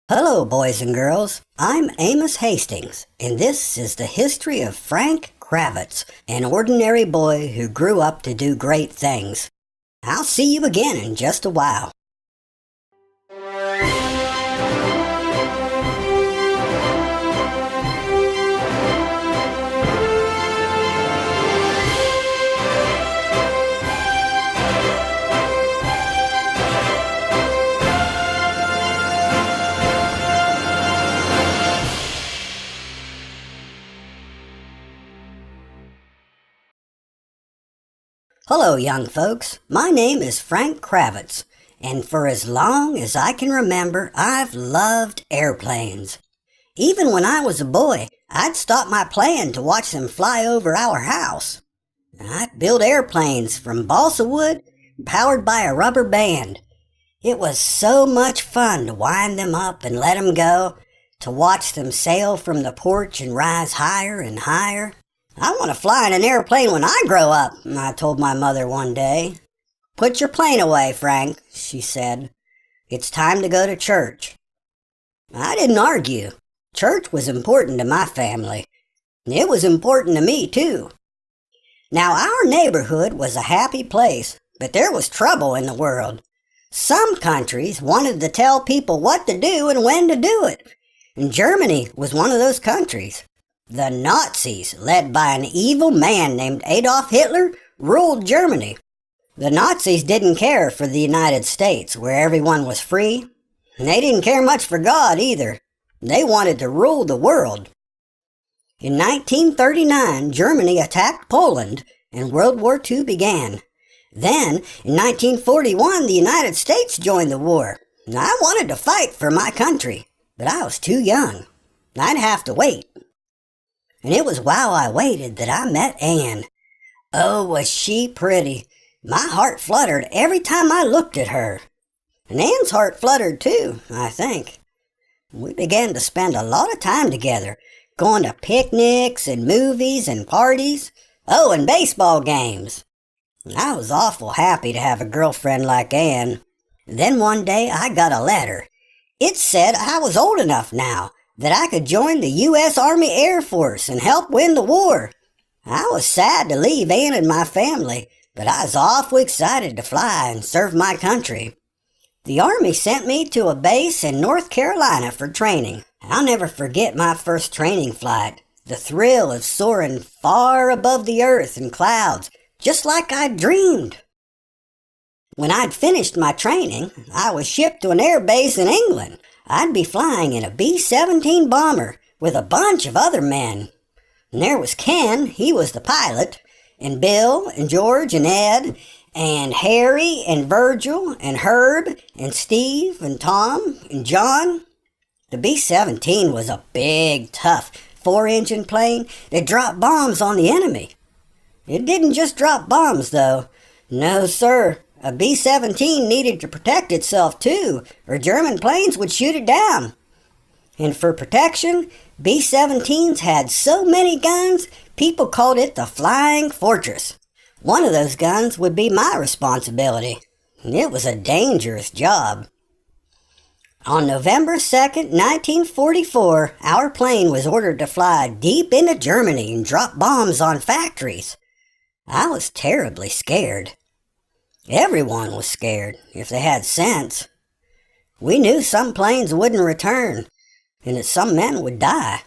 Hello, boys and girls. I'm Amos Hastings, and this is the history of Frank Kravetz, an ordinary boy who grew up to do great things. I'll see you again in just a while. Hello, young folks. My name is Frank Kravetz, and for as long as I can remember, I've loved airplanes. Even when I was a boy, I'd stop my playing to watch them fly over our house. I'd build airplanes from balsa wood, powered by a rubber band. It was so much fun to wind them up and let them go, to watch them sail from the porch and rise higher and higher. "I want to fly in an airplane when I grow up," I told my mother one day. "Put your plane away, Frank," she said. "It's time to go to church." I didn't argue. Church was important to my family. It was important to me, too. Now, our neighborhood was a happy place, but there was trouble in the world. Some countries wanted to tell people what to do and when to do it, and Germany was one of those countries. The Nazis, led by an evil man named Adolf Hitler, ruled Germany. The Nazis didn't care for the United States, where everyone was free. And they didn't care much for God either. They wanted to rule the world. In 1939, Germany attacked Poland, and World War II began. Then, in 1941, the United States joined the war. I wanted to fight for my country, but I was too young. I'd have to wait. And it was while I waited that I met Anne. Oh, was she pretty. My heart fluttered every time I looked at her. And Anne's heart fluttered too, I think. We began to spend a lot of time together, going to picnics and movies and parties. Oh, and baseball games. I was awful happy to have a girlfriend like Anne. Then one day I got a letter. It said I was old enough now, that I could join the U.S. Army Air Force and help win the war. I was sad to leave Anne and my family, but I was awful excited to fly and serve my country. The Army sent me to a base in North Carolina for training. I'll never forget my first training flight, the thrill of soaring far above the earth and clouds, just like I'd dreamed. When I'd finished my training, I was shipped to an air base in England. I'd be flying in a B-17 bomber with a bunch of other men. And there was Ken, he was the pilot, and Bill, and George, and Ed, and Harry, and Virgil, and Herb, and Steve, and Tom, and John. The B-17 was a big, tough, 4-engine plane that dropped bombs on the enemy. It didn't just drop bombs, though. No, sir. A B-17 needed to protect itself, too, or German planes would shoot it down. And for protection, B-17s had so many guns, people called it the Flying Fortress. One of those guns would be my responsibility. It was a dangerous job. On November 2nd, 1944, our plane was ordered to fly deep into Germany and drop bombs on factories. I was terribly scared. Everyone was scared, if they had sense. We knew some planes wouldn't return, and that some men would die.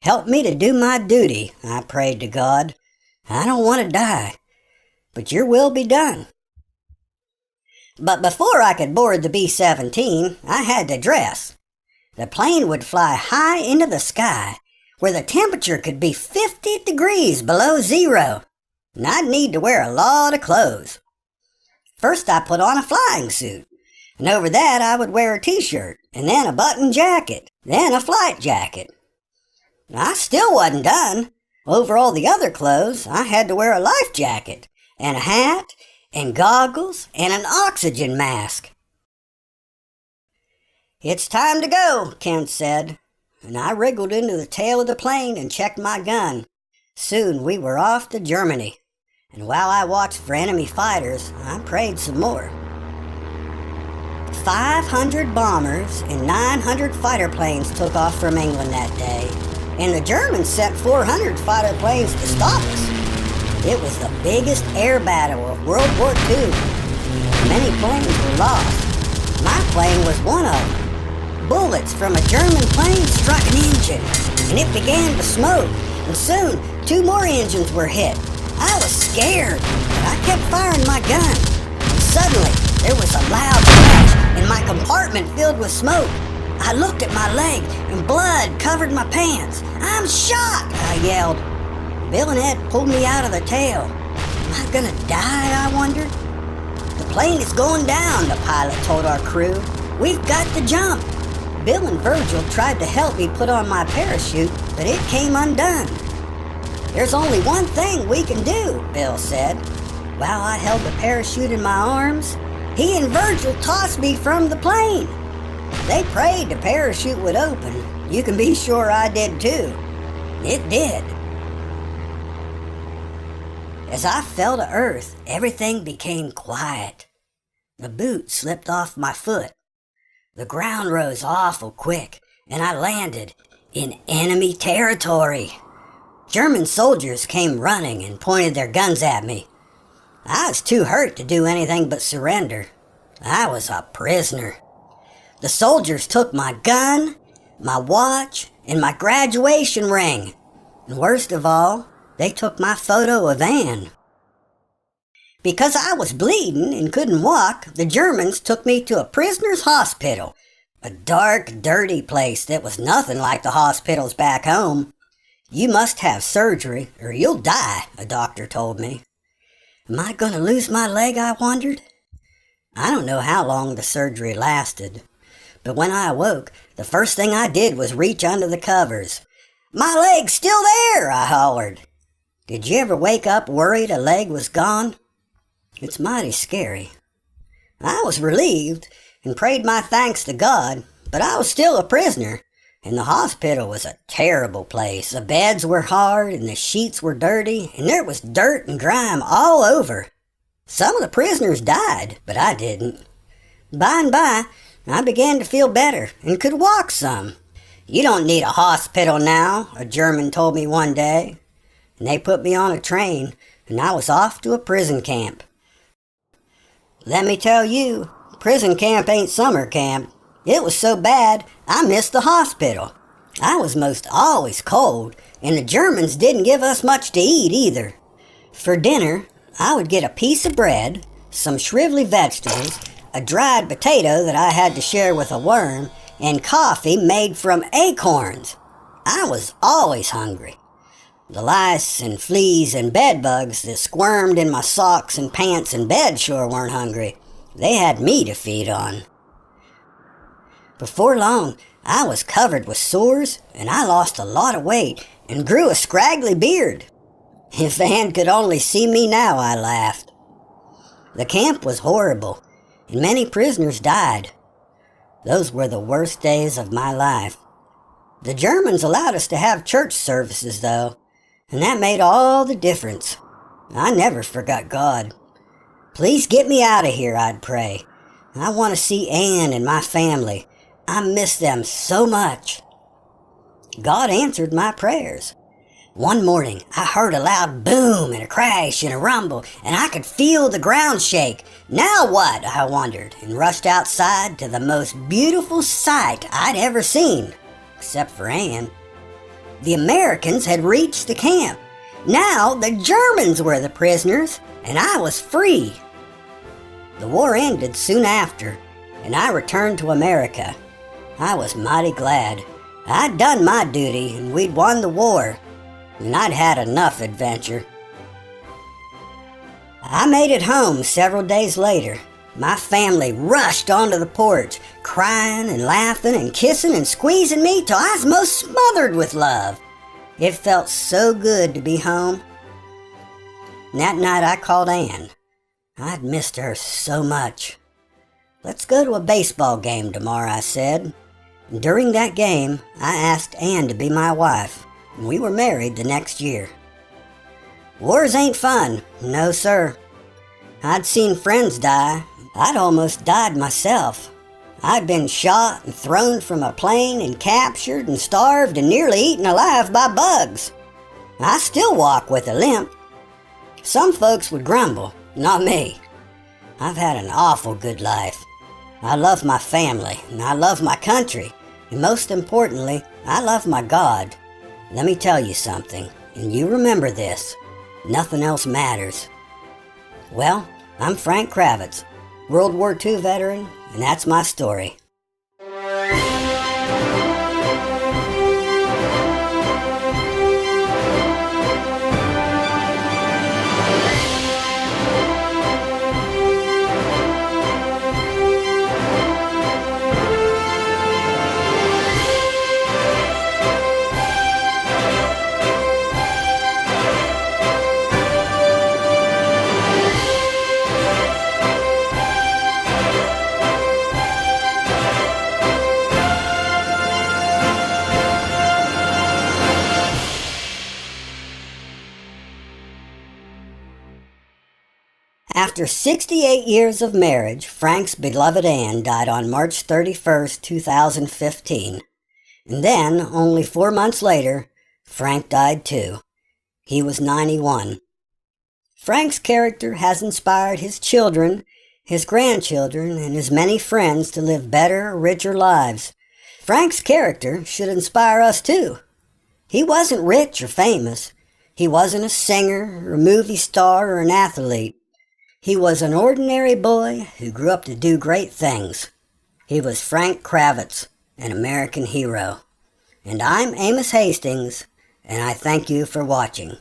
"Help me to do my duty," I prayed to God. "I don't want to die, but your will be done." But before I could board the B-17, I had to dress. The plane would fly high into the sky, where the temperature could be 50 degrees below zero, and I'd need to wear a lot of clothes. First I put on a flying suit, and over that I would wear a t-shirt, and then a button jacket, then a flight jacket. I still wasn't done. Over all the other clothes, I had to wear a life jacket, and a hat, and goggles, and an oxygen mask. "It's time to go," Kent said, and I wriggled into the tail of the plane and checked my gun. Soon we were off to Germany. And while I watched for enemy fighters, I prayed some more. 500 bombers and 900 fighter planes took off from England that day, and the Germans sent 400 fighter planes to stop us. It was the biggest air battle of World War II. Many planes were lost. My plane was one of them. Bullets from a German plane struck an engine, and it began to smoke, and soon 2 more engines were hit. I was scared, but I kept firing my gun. And suddenly, there was a loud crash, and my compartment filled with smoke. I looked at my leg, and blood covered my pants. "I'm shot!" I yelled. Bill and Ed pulled me out of the tail. Am I gonna die, I wondered? "The plane is going down," the pilot told our crew. "We've got to jump." Bill and Virgil tried to help me put on my parachute, but it came undone. "There's only one thing we can do," Bill said. While I held the parachute in my arms, he and Virgil tossed me from the plane. They prayed the parachute would open. You can be sure I did too. It did. As I fell to earth, everything became quiet. The boot slipped off my foot. The ground rose awful quick, and I landed in enemy territory. German soldiers came running and pointed their guns at me. I was too hurt to do anything but surrender. I was a prisoner. The soldiers took my gun, my watch, and my graduation ring. And worst of all, they took my photo of Anne. Because I was bleeding and couldn't walk, the Germans took me to a prisoner's hospital, a dark, dirty place that was nothing like the hospitals back home. "You must have surgery, or you'll die," a doctor told me. Am I going to lose my leg, I wondered? I don't know how long the surgery lasted, but when I awoke, the first thing I did was reach under the covers. "My leg's still there," I hollered. Did you ever wake up worried a leg was gone? It's mighty scary. I was relieved and prayed my thanks to God, but I was still a prisoner, and the hospital was a terrible place. The beds were hard and the sheets were dirty, and there was dirt and grime all over. Some of the prisoners died, but I didn't. By and by, I began to feel better and could walk some. "You don't need a hospital now," a German told me one day. And they put me on a train, and I was off to a prison camp. Let me tell you, prison camp ain't summer camp. It was so bad, I missed the hospital. I was most always cold, and the Germans didn't give us much to eat either. For dinner, I would get a piece of bread, some shrivelly vegetables, a dried potato that I had to share with a worm, and coffee made from acorns. I was always hungry. The lice and fleas and bed bugs that squirmed in my socks and pants and bed sure weren't hungry. They had me to feed on. Before long, I was covered with sores, and I lost a lot of weight and grew a scraggly beard. If Anne could only see me now, I laughed. The camp was horrible, and many prisoners died. Those were the worst days of my life. The Germans allowed us to have church services, though, and that made all the difference. I never forgot God. "Please get me out of here," I'd pray. "I want to see Anne and my family. I miss them so much." God answered my prayers. One morning, I heard a loud boom and a crash and a rumble, and I could feel the ground shake. Now what, I wondered, and rushed outside to the most beautiful sight I'd ever seen, except for Anne. The Americans had reached the camp. Now the Germans were the prisoners, and I was free. The war ended soon after, and I returned to America. I was mighty glad. I'd done my duty, and we'd won the war, and I'd had enough adventure. I made it home several days later. My family rushed onto the porch, crying and laughing and kissing and squeezing me till I was most smothered with love. It felt so good to be home. And that night I called Anne. I'd missed her so much. "Let's go to a baseball game tomorrow," I said. And during that game, I asked Anne to be my wife, and we were married the next year. Wars ain't fun, no sir. I'd seen friends die. I'd almost died myself. I'd been shot and thrown from a plane and captured and starved and nearly eaten alive by bugs. I still walk with a limp. Some folks would grumble, not me. I've had an awful good life. I love my family, and I love my country, and most importantly, I love my God. Let me tell you something, and you remember this. Nothing else matters. Well, I'm Frank Kravetz, World War II veteran, and that's my story. After 68 years of marriage, Frank's beloved Anne died on March 31st, 2015. And then, only 4 months later, Frank died too. He was 91. Frank's character has inspired his children, his grandchildren, and his many friends to live better, richer lives. Frank's character should inspire us too. He wasn't rich or famous. He wasn't a singer, or a movie star, or an athlete. He was an ordinary boy who grew up to do great things. He was Frank Kravetz, an American hero. And I'm Amos Hastings, and I thank you for watching.